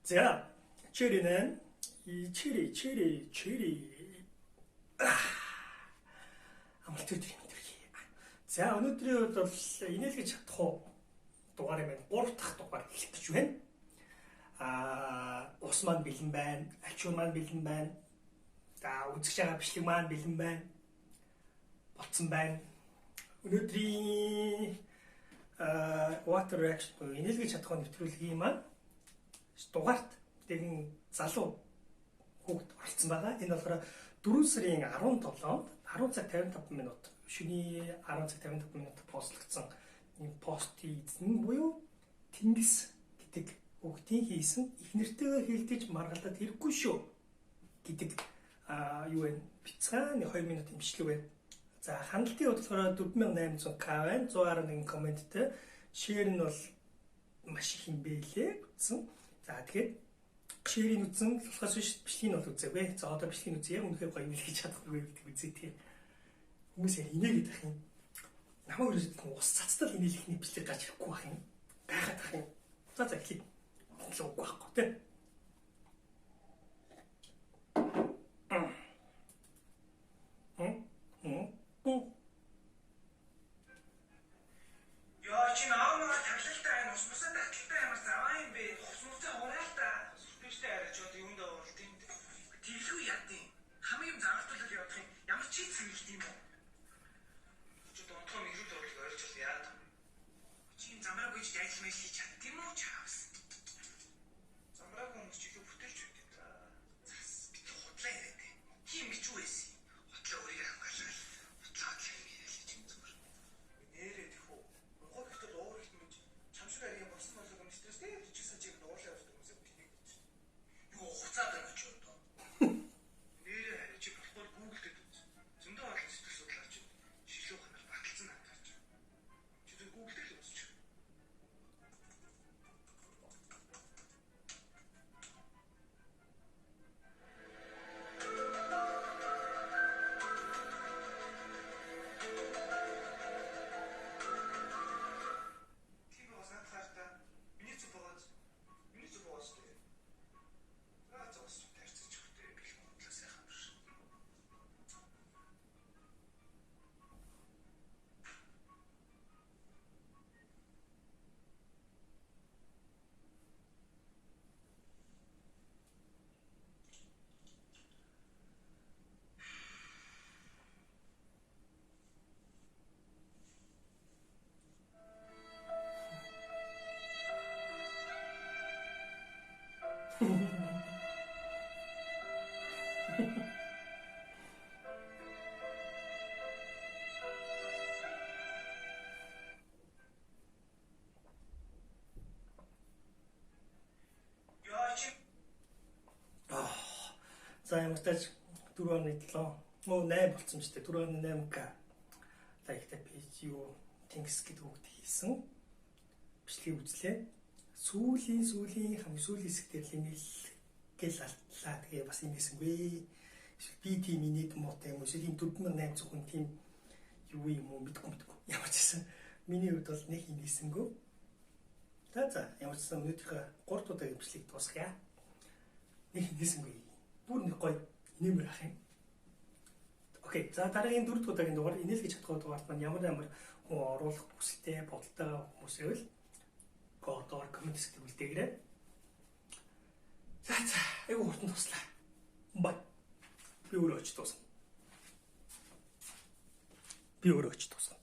자, 체리는 이 체리. 아무튼 드리기. За өнөөдрийн бол инээлгэж чадах дугаарыг 3 дахь дугаар хэлэх гэж байна. Ус маань бэлэн байна, ачуун маань бэлэн байна. За үзэж байгаа бичлэг маань бэлэн байна. Болцсон байна. Өнөөдрийн water reaction буюу инээлгэж чадах нэвтрүүлгийн маань дугаарт нэгэн залуу хүүхэд оролцсон байгаа. Энэ болохоор 4 сарын 17-нд 10 цаг 55 минут шөнийн 10 цаг 55 минут постлогдсон энэ постын эзэн буюу Тэнгис гэдэг хүүхдийн хийсэн их нэртэйгээр хэлдэж маргалдаад хэрэггүй шүү гэдэг юу вэ? Бяцхан 2 минут имжлэг байна. За ханалтын бодлохоор 4800к байна. 111 комменттэй. Шеэр нь бол маш их юм бэлээ гэсэн. За тэгээд шеэрийн үзэн болохоос биш бичлэгийг нь бол үзээгүй. За одоо бичлэгийг үзье. Яг үнэхээр гоё илгээж чадахгүй гэдэг үзээ тийм. Хүмүүс яг инээгээд ах юм. Намайг үргэлжлэн ус цацтал инээлхний бичлэг гарч ирэхгүй бах юм. Гайхаад ах юм. За эхлэе. Луугүй байхгүй тийм. Яа чи наамаа таглалтай байна. Ус мусаа таталтай ямар заваа юм бэ? Ус мусаа хураалтаа. Сүртэжтэй арай ч одоо юм даа уралт юм. Тэглгүй ядیں۔ Хамгийн заргалтуулал явах юм. Ямар ч зүйл сэргэлт юм уу? Чи донтгоо мэрүүл орлог ойрч яад. Чи замраг гэж дайцмал хийж чадд юм уу чаавс? Замраг хүмүүс чи их бүтэлж өгдөг та. Зас бит худлаа яриад. Тийм гэж юу байсан? Худлаа өөрийг хамгаалал. Худлаа юм яриад чи зүгээр. Нэрээ тэхүү. Монгол ихтэй уур их мэж чамшиг арийн болсон болов юм стресстэй чи сажиг уурлаа явдаг хүмүүс юм тийг гэж. Юу хуцаад байгаа ч одоо. Нэрээ харин чи болохоор Google дээр үз. Зөндөө олон сэтгэл судлаач шилүү ханаар баталсан анхаарч. Чи зөв Google дээр л үзчих. За ямар ч тач 4.7 мөн 8 болсон ч гэдэг 4.8к лайктай пэйж юу Тэнгис гэдэг хүүхд хийсэн бичлэгийг үзлээ. Сүүлийн хамгийн сүүлийн хэсгээр л инээлгээл алтлаа. Тэгээ бас инээсэнгүй. Би тийм инээд муутай юм уу? Эсвэл 4800 хүн тийм юу юм уу мэдгүй. Ямар ч гэсэн миний хувьд бол нэг инээсэнгүй. За ямар ч гэсэн өнөөдрийнхөө 3 удаагийн бичлэгийг дуусгая. Нэг инээсэнгүй. Бүр нэг гоё нэмэр ах юм. Окей. За дараагийн 4 дахь удаагийн дугаар инээлгэж чадах дугаарт маань ямар хүн оруулах хүсэлтэй бодолтой хүмүүс байвал кодоор коммент хийх үлдээгээрэй. За айгу хурдан туслаа. Бай. Би өөрөө очиж дуусна.